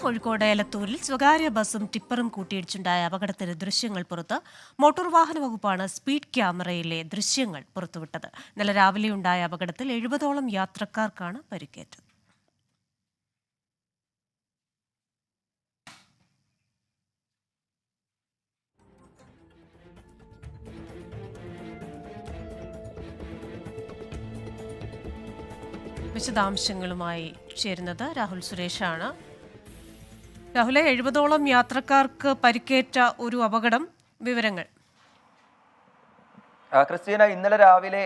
കോഴിക്കോട് എലത്തൂരിൽ സ്വകാര്യ ബസും ടിപ്പറും കൂട്ടിയിടിച്ചുണ്ടായ അപകടത്തിന്റെ ദൃശ്യങ്ങൾ പുറത്ത്. മോട്ടോർ വാഹന വകുപ്പാണ് സ്പീഡ് ക്യാമറയിലെ ദൃശ്യങ്ങൾ പുറത്തുവിട്ടത്. ഇന്നലെ രാവിലെയുണ്ടായ അപകടത്തിൽ 70ഓളം യാത്രക്കാർക്കാണ് പരിക്കേറ്റത്. വിശദാംശങ്ങളുമായി ചേരുന്നത് രാഹുൽ സുരേഷാണ്. രാഹുലെ, 70ഓളം യാത്രക്കാർക്ക് പരിക്കേറ്റ ഒരു അപകടം, വിവരങ്ങൾ. ക്രിസ്റ്റീന, ഇന്നലെ രാവിലെ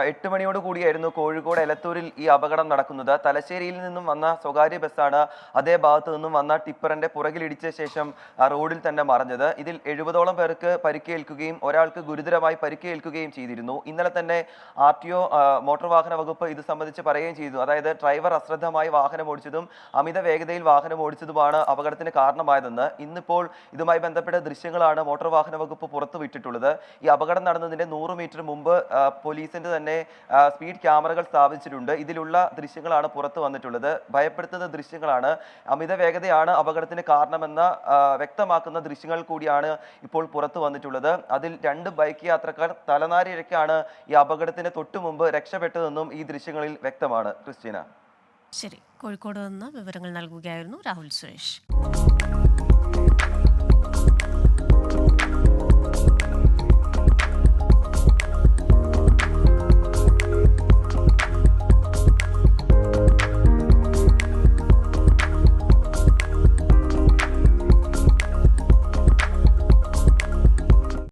8 മണിയോട് കൂടിയായിരുന്നു കോഴിക്കോട് എലത്തൂരിൽ ഈ അപകടം നടക്കുന്നത്. തലശ്ശേരിയിൽ നിന്നും വന്ന സ്വകാര്യ ബസ്സാണ് അതേ ഭാഗത്തു നിന്നും വന്ന ടിപ്പറിന്റെ പുറകിലിടിച്ച ശേഷം റോഡിൽ തന്നെ മറിഞ്ഞത്. ഇതിൽ 70ഓളം പേർക്ക് പരിക്കേൽക്കുകയും ഒരാൾക്ക് ഗുരുതരമായി പരിക്കേൽക്കുകയും ചെയ്തിരുന്നു. ഇന്നലെ തന്നെ RTO മോട്ടോർ വാഹന വകുപ്പ് ഇത് സംബന്ധിച്ച് പറയുകയും ചെയ്തു. അതായത് ഡ്രൈവർ അശ്രദ്ധമായി വാഹനം ഓടിച്ചതും അമിത വേഗതയിൽ വാഹനം ഓടിച്ചതുമാണ് അപകടത്തിന് കാരണമായതെന്ന്. ഇന്നിപ്പോൾ ഇതുമായി ബന്ധപ്പെട്ട ദൃശ്യങ്ങളാണ് മോട്ടോർ വാഹന വകുപ്പ് പുറത്തുവിട്ടിട്ടുള്ളത്. ഈ അപകടം നടന്നതിന്റെ 100 മീറ്റർ മുമ്പ് പോലീസിന്റെ തന്നെ സ്പീഡ് ക്യാമറകൾ സ്ഥാപിച്ചിട്ടുണ്ട്. ഇതിലുള്ള ദൃശ്യങ്ങളാണ് പുറത്തു വന്നിട്ടുള്ളത്. ഭയപ്പെടുത്തുന്ന ദൃശ്യങ്ങളാണ്. അമിത വേഗതയാണ് അപകടത്തിന് കാരണമെന്ന വ്യക്തമാക്കുന്ന ദൃശ്യങ്ങൾ കൂടിയാണ് ഇപ്പോൾ പുറത്തു വന്നിട്ടുള്ളത്. അതിൽ 2 ബൈക്ക് യാത്രക്കാർ തലനാരിഴയ്ക്കാണ് ഈ അപകടത്തിന് തൊട്ടു മുമ്പ് രക്ഷപ്പെട്ടതെന്നും ഈ ദൃശ്യങ്ങളിൽ വ്യക്തമാണ്. ക്രിസ്റ്റീന, ശരി, കോഴിക്കോട് നിന്ന് വിവരങ്ങൾ നൽകുകയായിരുന്നു രാഹുൽ സുരേഷ്.